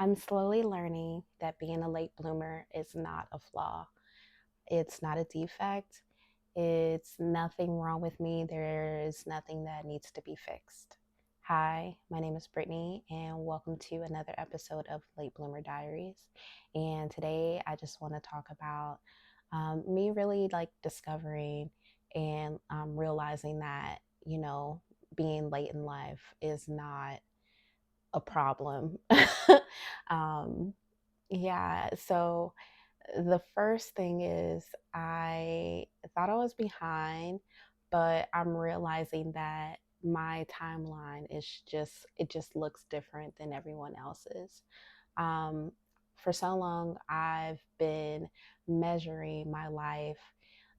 I'm slowly learning that being a late bloomer is not a flaw. It's not a defect. It's nothing wrong with me. There is nothing that needs to be fixed. Hi, my name is Brittany, and welcome to another episode of Late Bloomer Diaries. And today I just want to talk about me really like discovering and realizing that, being late in life is not a problem. um, yeah, so the first thing is I thought I was behind, but I'm realizing that my timeline is it just looks different than everyone else's. Um, for so long, I've been measuring my life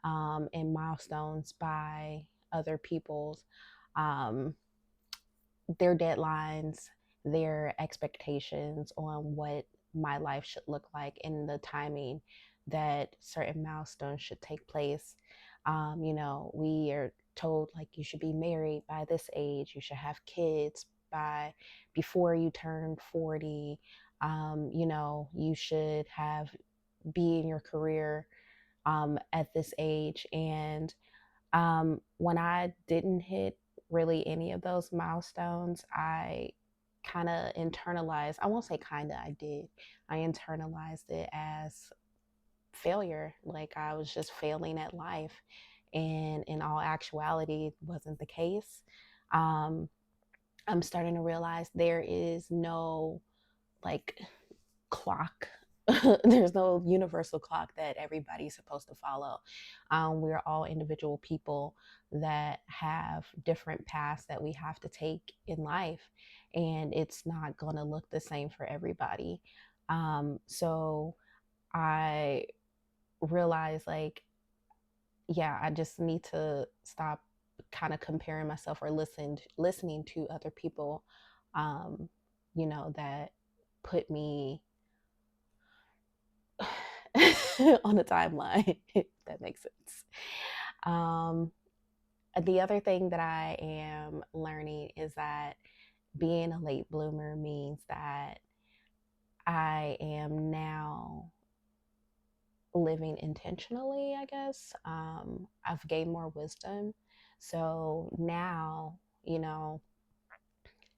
and milestones by other people's. Um, their deadlines, their expectations on what my life should look like and the timing that certain milestones should take place. We are told like you should be married by this age, you should have kids by before you turn 40. You should have be in your career at this age. And when I didn't hit really any of those milestones, I kind of internalized, I won't say kind of, I did. I internalized it as failure. Like I was just failing at life. And in all actuality, it wasn't the case. Um, I'm starting to realize there is no like clock. There's no universal clock that everybody's supposed to follow. We're all individual people that have different paths that we have to take in life, and it's not going to look the same for everybody. So I realized, like, yeah, I just need to stop kind of comparing myself or listening to other people, um, that put me on the timeline, if that makes sense. Um, the other thing that I am learning is that being a late bloomer means that I am now living intentionally, I guess. I've gained more wisdom. So now,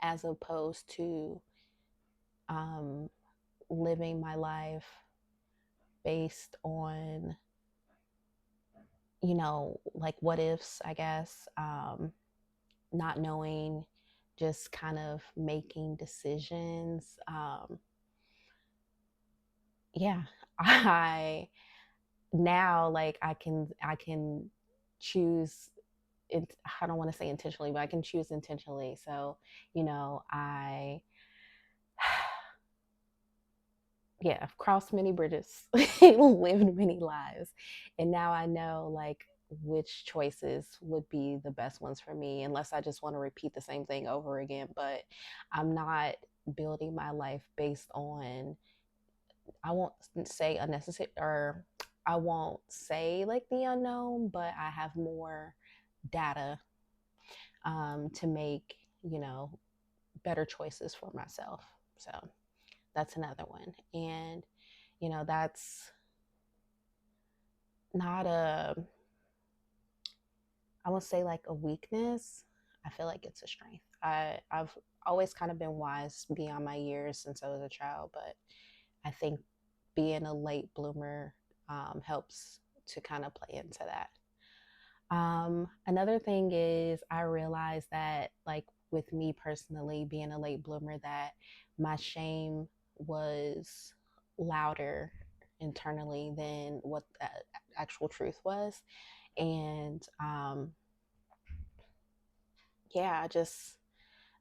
as opposed to um, living my life based on like what ifs, I guess, not knowing, just kind of making decisions. Yeah, I now like I can choose. It, I don't want to say intentionally, but I can choose intentionally. So, I yeah, I've crossed many bridges, lived many lives, and now I know like which choices would be the best ones for me, unless I just want to repeat the same thing over again. But I'm not building my life based on, I won't say unnecessary, or I won't say like the unknown, but I have more data to make, better choices for myself. So that's another one. And that's not a, I won't say like a weakness. I feel like it's a strength. I've always kind of been wise beyond my years since I was a child, but I think being a late bloomer helps to kind of play into that. Another thing is I realized that, like, with me personally being a late bloomer, that my shame was louder internally than what the actual truth was. And yeah, I just,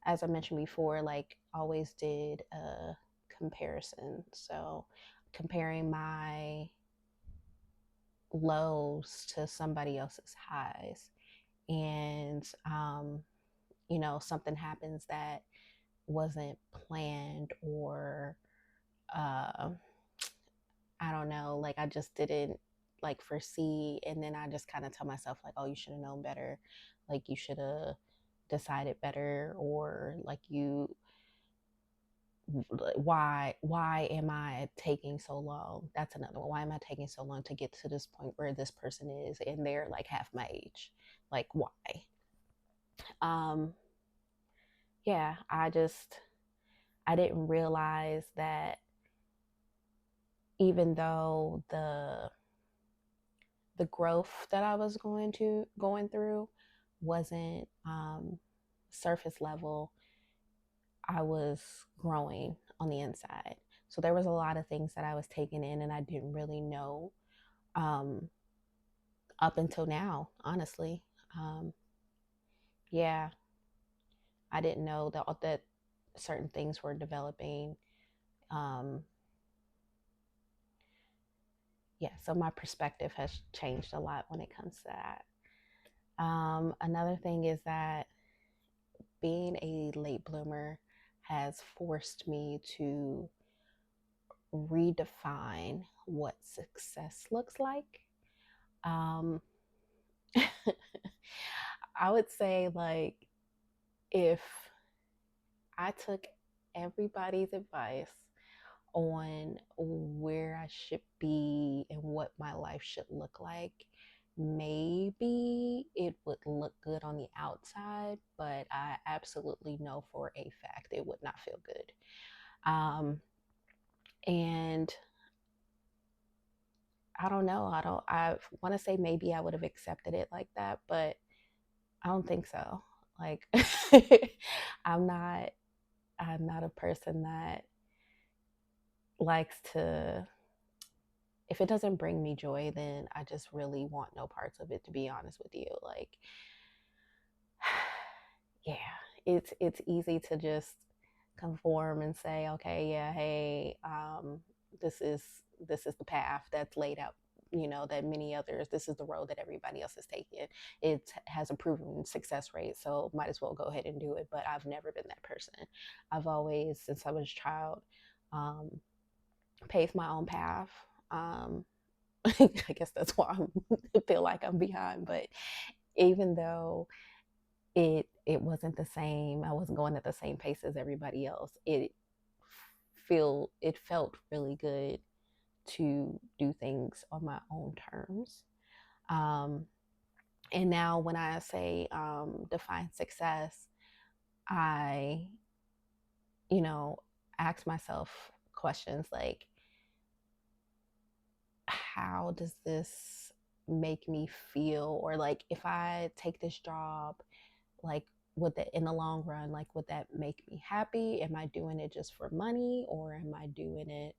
as I mentioned before, like, always did a comparison. So comparing my lows to somebody else's highs. And something happens that wasn't planned, or uh, I don't know, like I just didn't like foresee. And then I just kind of tell myself, like, oh, you should have known better. Like, you should have decided better, or like you why am I taking so long? That's another one. Why am I taking so long to get to this point where this person is and they're like half my age? Like why? Um yeah, I didn't realize that even though the growth that I was going through wasn't surface level, I was growing on the inside. So there was a lot of things that I was taking in and I didn't really know um, up until now, honestly. Um, yeah, I didn't know that certain things were developing. Um, yeah, so my perspective has changed a lot when it comes to that. Another thing is that being a late bloomer has forced me to redefine what success looks like. Um, I would say, like, if I took everybody's advice on where I should be and what my life should look like, maybe it would look good on the outside, but I absolutely know for a fact it would not feel good. Um, and I don't know. I want to say maybe I would have accepted it like that, but I don't think so. Like, I'm not, I'm not a person that likes to, if it doesn't bring me joy, then I just really want no parts of it, to be honest with you. Like, yeah, it's easy to just conform and say, okay, yeah, hey, this is this is the path that's laid out. You know that many others. This is the road that everybody else is taking. It has a proven success rate, so might as well go ahead and do it. But I've never been that person. I've always, since I was a child, um, paved my own path. I guess that's why I feel like I'm behind. But even though it wasn't the same, I wasn't going at the same pace as everybody else. It felt really good to do things on my own terms. Um, and now when I say define success, I, you know, ask myself questions like, how does this make me feel? Or like, if I take this job, like, would that in the long run, like, would that make me happy? Am I doing it just for money, or am I doing it,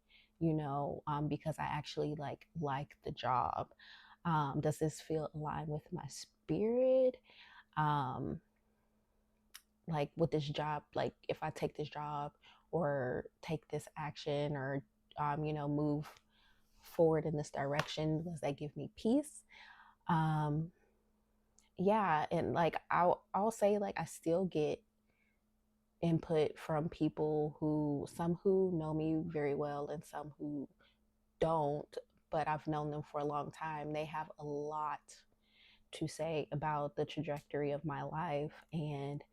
because I actually like the job? Does this feel aligned with my spirit? Um, like, with this job, like, if I take this job or take this action, or move forward in this direction, does that give me peace? um yeah, and like, I'll say, like, I still get input from people who, some who know me very well and some who don't, but I've known them for a long time. They have a lot to say about the trajectory of my life, and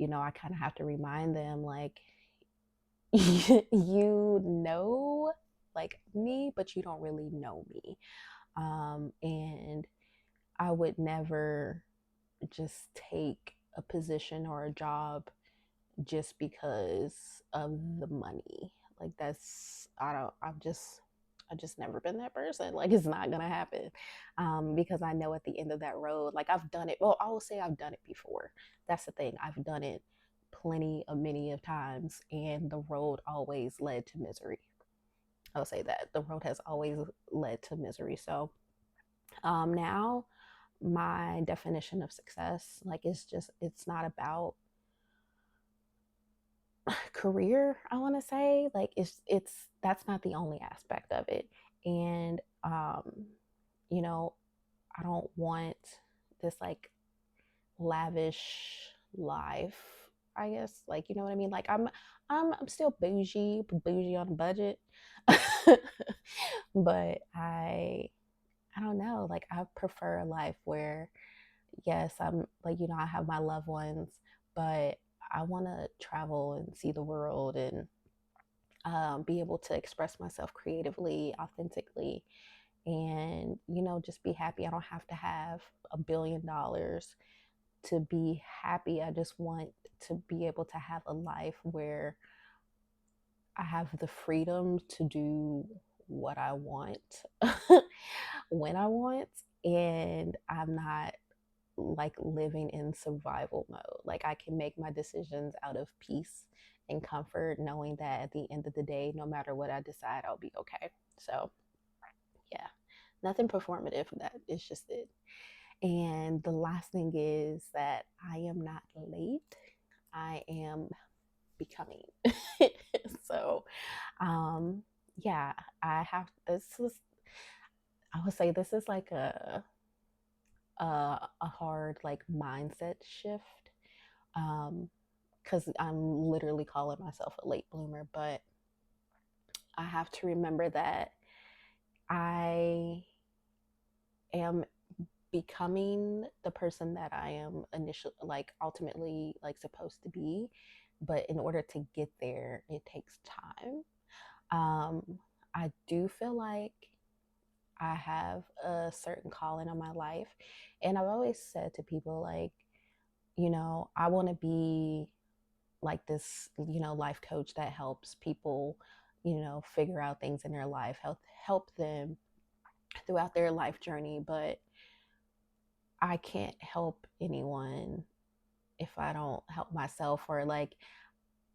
I kind of have to remind them, like, you know, like, me, but you don't really know me. And I would never just take a position or a job just because of the money. Like, that's, I just never been that person. Like, it's not gonna happen. Because I know at the end of that road, like, I've done it. Well, I will say I've done it before. That's the thing. I've done it many of times, and the road always led to misery. I'll say that the road has always led to misery. So now my definition of success, like, it's not about career. I want to say, like, it's that's not the only aspect of it. And you know I don't want this, like, lavish life, I guess. Like, you know what I mean? Like, I'm still bougie on a budget. But I don't know, like, I prefer a life where, yes, I'm like, I have my loved ones, but I want to travel and see the world, and be able to express myself creatively, authentically, and just be happy. I don't have to have $1 billion to be happy. I just want to be able to have a life where I have the freedom to do what I want when I want, and I'm not like living in survival mode. Like I can make my decisions out of peace and comfort, knowing that at the end of the day, no matter what I decide, I'll be okay. So, yeah, nothing performative. That is just it. And the last thing is that I am not late. I am becoming. So, um, yeah, I have. This is. I would say this is like a hard like mindset shift. Because I'm literally calling myself a late bloomer, but I have to remember that I am becoming the person that I am initially, like ultimately, like supposed to be. But in order to get there, it takes time. I do feel like I have a certain calling on my life, and I've always said to people, like, I want to be like this, life coach that helps people, figure out things in their life, help them throughout their life journey. But I can't help anyone if I don't help myself. Or like,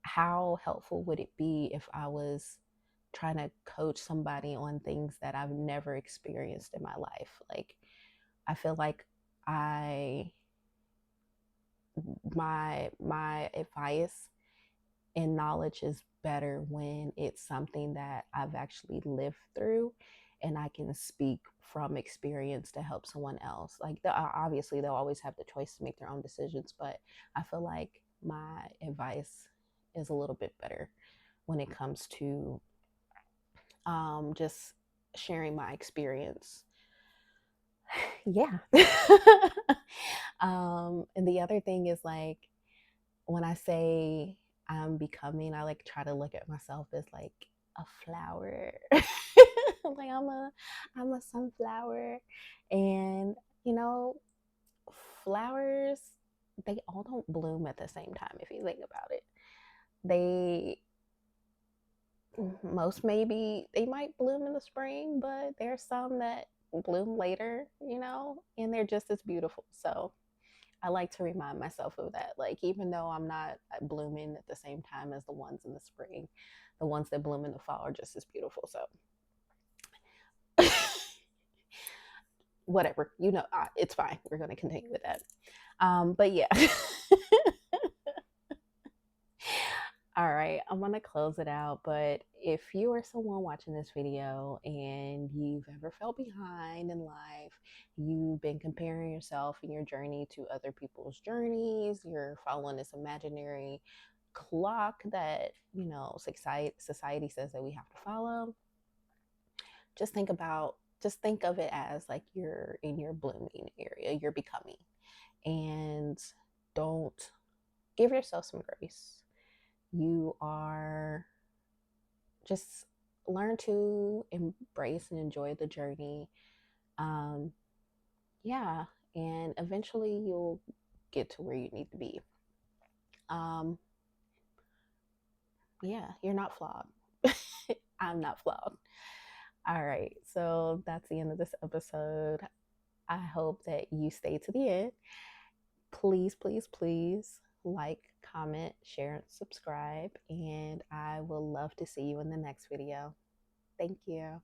how helpful would it be if I was trying to coach somebody on things that I've never experienced in my life? Like, I feel like I my advice and knowledge is better when it's something that I've actually lived through and I can speak from experience to help someone else. Like, obviously, they'll always have the choice to make their own decisions, but I feel like my advice is a little bit better when it comes to just sharing my experience. Yeah. And the other thing is, like, when I say I'm becoming, I like try to look at myself as like a flower. Like I'm a sunflower. And you know, flowers, they all don't bloom at the same time if you think about it. They most maybe they might bloom in the spring, but there's some that bloom later, and they're just as beautiful. So I like to remind myself of that. Like, even though I'm not blooming at the same time as the ones in the spring, the ones that bloom in the fall are just as beautiful. So, whatever, it's fine. We're going to continue with that. But yeah. All right, I'm gonna close it out. But if you are someone watching this video and you've ever felt behind in life, you've been comparing yourself and your journey to other people's journeys, you're following this imaginary clock that society says that we have to follow. Just think of it as like you're in your blooming area, you're becoming, and don't give yourself some grace. You are just learn to embrace and enjoy the journey. Um, yeah, and eventually you'll get to where you need to be. Um, yeah, you're not flawed. I'm not flawed. All right, so that's the end of this episode. I hope that you stay to the end. Please, please, please like, comment, share, and subscribe. And I will love to see you in the next video. Thank you.